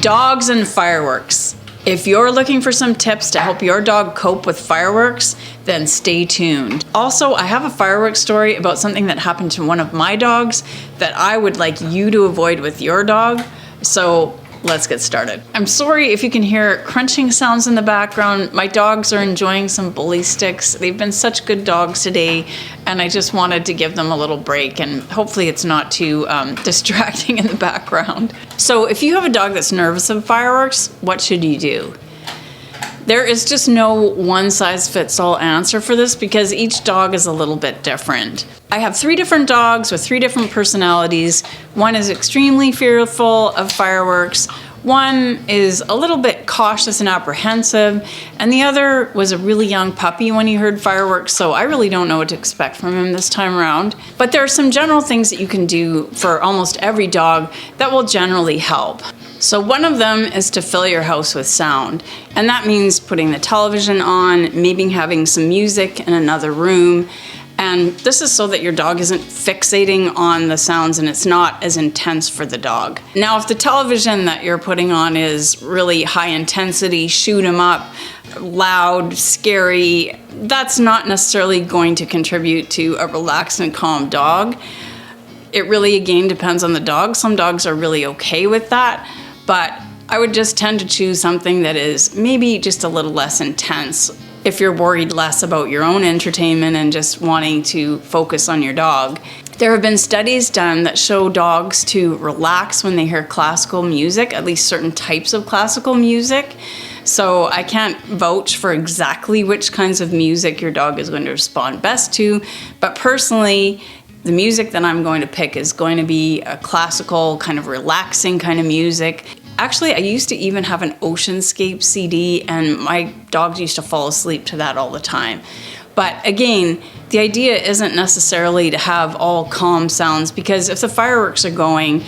Dogs and fireworks. If you're looking for some tips to help your dog cope with fireworks, then stay tuned. Also, I have a fireworks story about something that happened to one of my dogs that I would like you to avoid with your dog. So let's get started. I'm sorry if you can hear crunching sounds in the background. My dogs are enjoying some bully sticks. They've been such good dogs today, and I just wanted to give them a little break, and hopefully it's not too distracting in the background. So if you have a dog that's nervous of fireworks, what should you do? There is just no one-size-fits-all answer for this because each dog is a little bit different. I have 3 different dogs with 3 different personalities. One is extremely fearful of fireworks, one is a little bit cautious and apprehensive, and the other was a really young puppy when he heard fireworks, so I really don't know what to expect from him this time around. But there are some general things that you can do for almost every dog that will generally help. So one of them is to fill your house with sound, and that means putting the television on, maybe having some music in another room, and this is so that your dog isn't fixating on the sounds and it's not as intense for the dog. Now, if the television that you're putting on is really high intensity, shoot 'em up, loud, scary, that's not necessarily going to contribute to a relaxed and calm dog. It really, again, depends on the dog. Some dogs are really okay with that. But I would just tend to choose something that is maybe just a little less intense if you're worried less about your own entertainment and just wanting to focus on your dog. There have been studies done that show dogs to relax when they hear classical music, at least certain types of classical music. So I can't vouch for exactly which kinds of music your dog is going to respond best to, but personally, the music that I'm going to pick is going to be a classical, kind of relaxing kind of music. Actually, I used to even have an Oceanscape CD, and my dogs used to fall asleep to that all the time. But again, the idea isn't necessarily to have all calm sounds, because if the fireworks are going,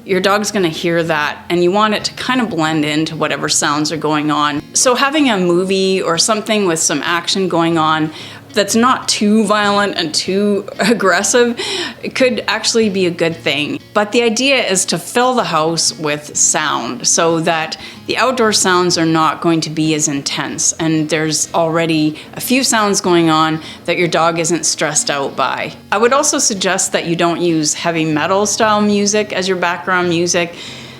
your dog's gonna hear that, and you want it to kind of blend into whatever sounds are going on. So having a movie or something with some action going on that's not too violent and too aggressive, it could actually be a good thing. But the idea is to fill the house with sound so that the outdoor sounds are not going to be as intense, and there's already a few sounds going on that your dog isn't stressed out by. I would also suggest that you don't use heavy metal style music as your background music,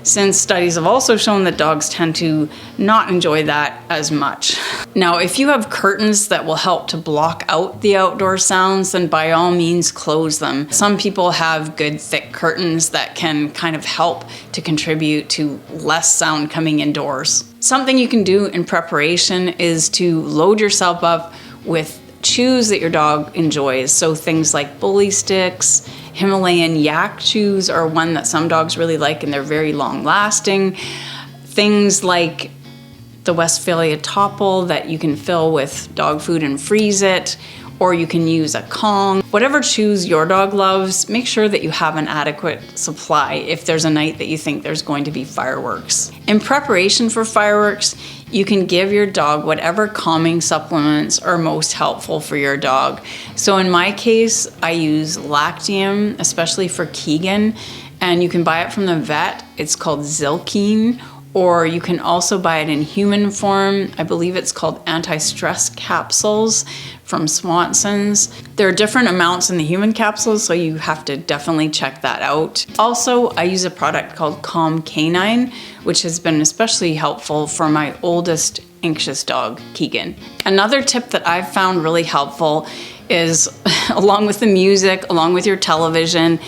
since studies have also shown that dogs tend to not enjoy that as much. Now, if you have curtains that will help to block out the outdoor sounds, then by all means close them. Some people have good thick curtains that can kind of help to contribute to less sound coming indoors. Something you can do in preparation is to load yourself up with chews that your dog enjoys. So things like bully sticks, Himalayan yak chews are one that some dogs really like, and they're very long lasting. Things like the Westphalia topple that you can fill with dog food and freeze it, or you can use a Kong. Whatever chews your dog loves, make sure that you have an adequate supply if there's a night that you think there's going to be fireworks. In preparation for fireworks, you can give your dog whatever calming supplements are most helpful for your dog. So in my case, I use Lactium, especially for Keegan, and you can buy it from the vet. It's called Zilkine, or you can also buy it in human form. I believe it's called anti-stress capsules from Swanson's. There are different amounts in the human capsules, so you have to definitely check that out. Also, I use a product called Calm Canine, which has been especially helpful for my oldest anxious dog, Keegan. Another tip that I've found really helpful is, along with the music, along with your television,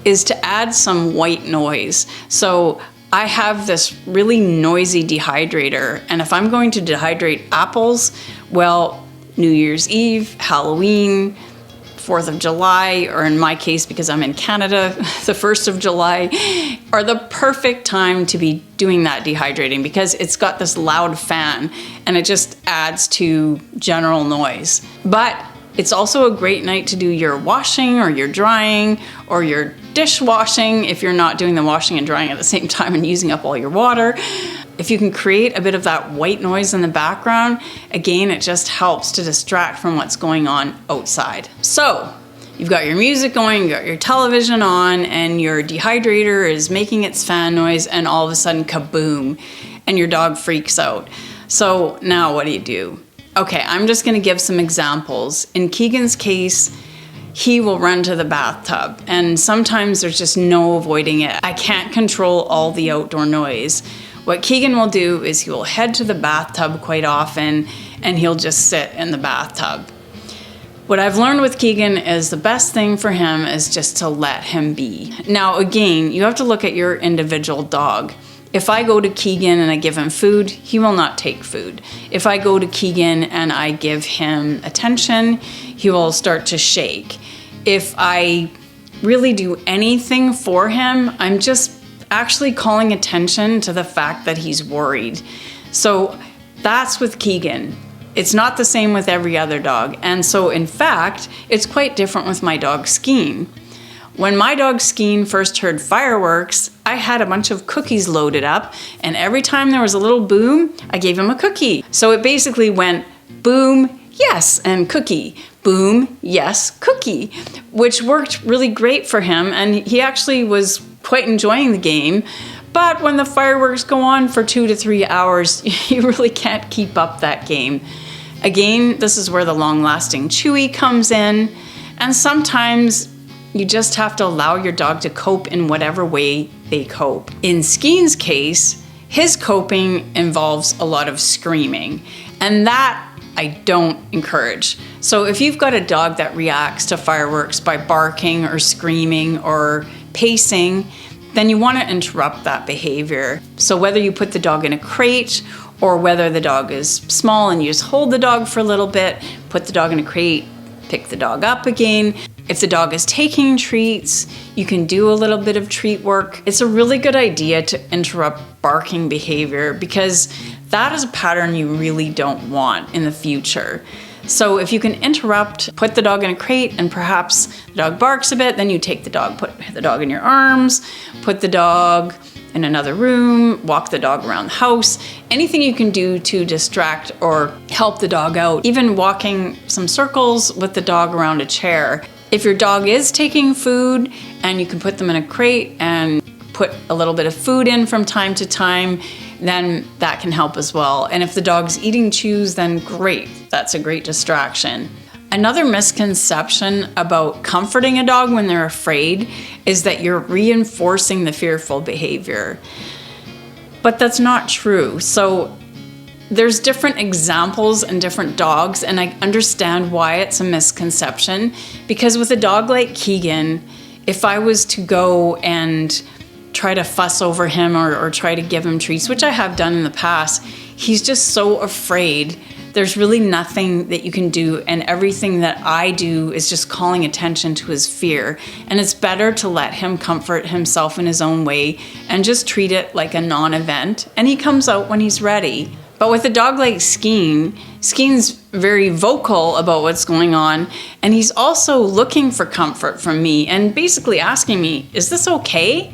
is to add some white noise. So I have this really noisy dehydrator, and if I'm going to dehydrate apples, well, New Year's Eve, Halloween, 4th of July, or in my case, because I'm in Canada, the 1st of July, are the perfect time to be doing that dehydrating, because it's got this loud fan and it just adds to general noise. But it's also a great night to do your washing or your drying or your dishwashing if you're not doing the washing and drying at the same time and using up all your water. If you can create a bit of that white noise in the background, again, it just helps to distract from what's going on outside. So, You've got your music going, you got your television on, and your dehydrator is making its fan noise, and all of a sudden, kaboom, and your dog freaks out. So now what do? Okay, I'm just gonna give some examples. In Keegan's case, he will run to the bathtub, and sometimes there's just no avoiding it. I can't control all the outdoor noise. What Keegan will do is he will head to the bathtub quite often, and he'll just sit in the bathtub. What I've learned with Keegan is the best thing for him is just to let him be. Now again, you have to look at your individual dog. If I go to Keegan and I give him food, he will not take food. If I go to Keegan and I give him attention, he will start to shake. If I really do anything for him, I'm just actually calling attention to the fact that he's worried. So that's with Keegan. It's not the same with every other dog. And so in fact, it's quite different with my dog Skeen. When my dog Skeen first heard fireworks, I had a bunch of cookies loaded up, and every time there was a little boom, I gave him a cookie. So it basically went boom, yes, and cookie. Boom, yes, cookie, which worked really great for him, and he actually was quite enjoying the game. But when the fireworks go on for 2 to 3 hours, you really can't keep up that game. Again, this is where the long-lasting chewy comes in, and sometimes you just have to allow your dog to cope in whatever way they cope. In Skeen's case, his coping involves a lot of screaming, and that I don't encourage. So if you've got a dog that reacts to fireworks by barking or screaming or pacing, then you want to interrupt that behavior. So whether you put the dog in a crate or whether the dog is small and you just hold the dog for a little bit, put the dog in a crate, pick the dog up again. If the dog is taking treats, you can do a little bit of treat work. It's a really good idea to interrupt barking behavior because that is a pattern you really don't want in the future. So if you can interrupt, put the dog in a crate, and perhaps the dog barks a bit, then you take the dog, put the dog in your arms, put the dog in another room, walk the dog around the house, anything you can do to distract or help the dog out, even walking some circles with the dog around a chair. If your dog is taking food and you can put them in a crate and put a little bit of food in from time to time, then that can help as well. And if the dog's eating chews, then great, that's a great distraction. Another misconception about comforting a dog when they're afraid is that you're reinforcing the fearful behavior. But that's not true. So there's different examples in different dogs, and I understand why it's a misconception. Because with a dog like Keegan, if I was to go and try to fuss over him or try to give him treats, which I have done in the past, he's just so afraid. There's really nothing that you can do, and everything that I do is just calling attention to his fear. And it's better to let him comfort himself in his own way and just treat it like a non-event, and he comes out when he's ready. But with a dog like Skeen's very vocal about what's going on, and he's also looking for comfort from me and basically asking me, is this okay?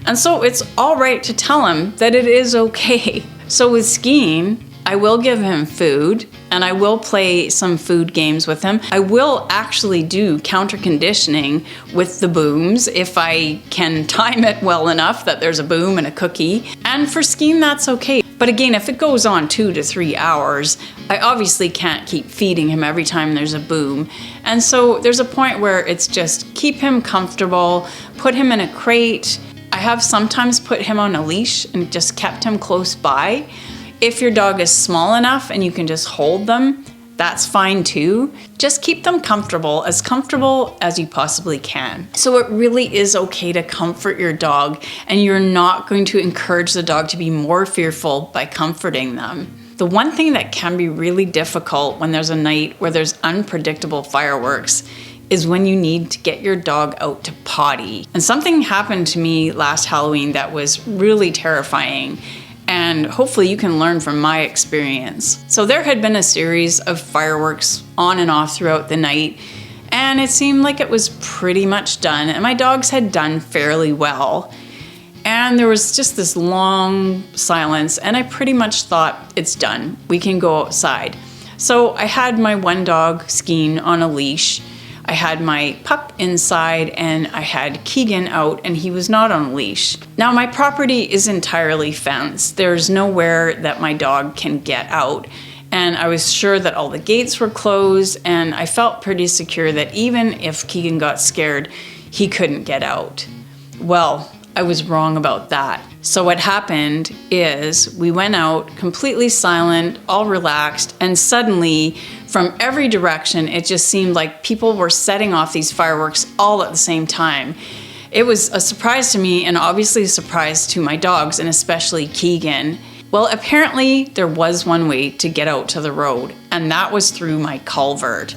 And so it's all right to tell him that it is okay. So with Skeen, I will give him food, and I will play some food games with him. I will actually do counter conditioning with the booms if I can time it well enough that there's a boom and a cookie. And for Skeen, that's okay. But again, if it goes on 2 to 3 hours, I obviously can't keep feeding him every time there's a boom. And so there's a point where it's just keep him comfortable, put him in a crate. I have sometimes put him on a leash and just kept him close by. If your dog is small enough and you can just hold them, that's fine too. Just keep them comfortable as you possibly can. So it really is okay to comfort your dog, and you're not going to encourage the dog to be more fearful by comforting them. The one thing that can be really difficult when there's a night where there's unpredictable fireworks is when you need to get your dog out to potty. And something happened to me last Halloween that was really terrifying. And hopefully you can learn from my experience. So there had been a series of fireworks on and off throughout the night, and it seemed like it was pretty much done, and my dogs had done fairly well. And there was just this long silence, and I pretty much thought, it's done, we can go outside. So I had my one dog, Skeen, on a leash. I had my pup inside and I had Keegan out and he was not on a leash. Now my property is entirely fenced. There's nowhere that my dog can get out. And I was sure that all the gates were closed, and I felt pretty secure that even if Keegan got scared, he couldn't get out. Well, I was wrong about that. So what happened is we went out completely silent, all relaxed, and suddenly from every direction, it just seemed like people were setting off these fireworks all at the same time. It was a surprise to me and obviously a surprise to my dogs, and especially Keegan. Well, apparently there was one way to get out to the road, and that was through my culvert.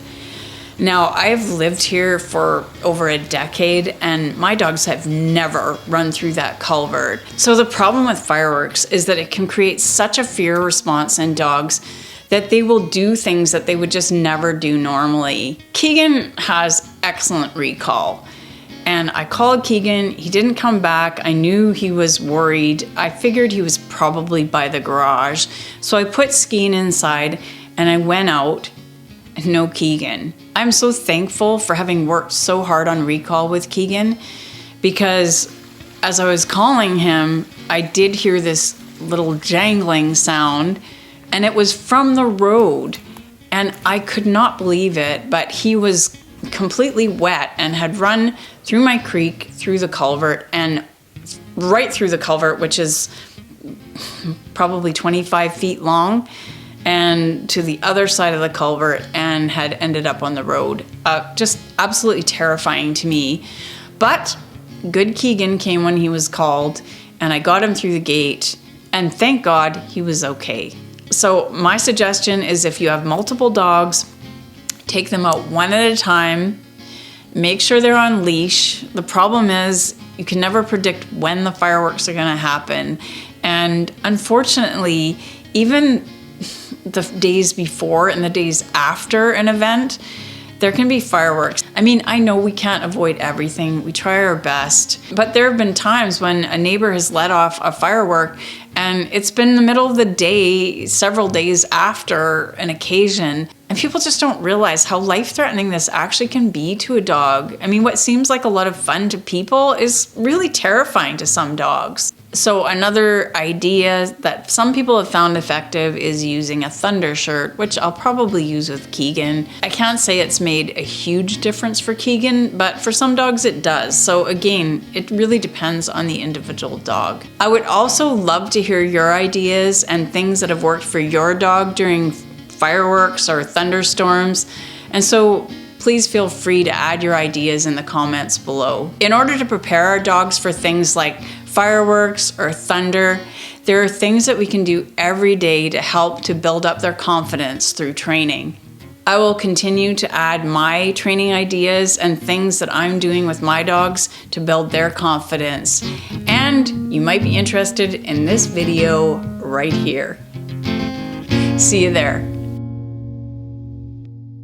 Now, I've lived here for over a decade, and my dogs have never run through that culvert. So the problem with fireworks is that it can create such a fear response in dogs that they will do things that they would just never do normally. Keegan has excellent recall. And I called Keegan, he didn't come back. I knew he was worried. I figured he was probably by the garage. So I put Skeen inside and I went out, and no Keegan. I'm so thankful for having worked so hard on recall with Keegan, because as I was calling him, I did hear this little jangling sound, and it was from the road. And I could not believe it, but he was completely wet and had run through my creek, through the culvert, and right through the culvert, which is probably 25 feet long, and to the other side of the culvert, and had ended up on the road. Just absolutely terrifying to me. But good Keegan came when he was called, and I got him through the gate, and thank God he was okay. So my suggestion is, if you have multiple dogs, take them out one at a time. Make sure they're on leash. The problem is you can never predict when the fireworks are going to happen. And unfortunately, even the days before and the days after an event, there can be fireworks. I mean, I know we can't avoid everything. We try our best. But there have been times when a neighbor has let off a firework and it's been the middle of the day, several days after an occasion, and people just don't realize how life-threatening this actually can be to a dog. I mean, what seems like a lot of fun to people is really terrifying to some dogs. So another idea that some people have found effective is using a thunder shirt, which I'll probably use with Keegan. I can't say it's made a huge difference for Keegan, but for some dogs it does. So again, it really depends on the individual dog. I would also love to hear your ideas and things that have worked for your dog during fireworks or thunderstorms. And so please feel free to add your ideas in the comments below. In order to prepare our dogs for things like fireworks or thunder, there are things that we can do every day to help to build up their confidence through training. I will continue to add my training ideas and things that I'm doing with my dogs to build their confidence. And you might be interested in this video right here. See you there.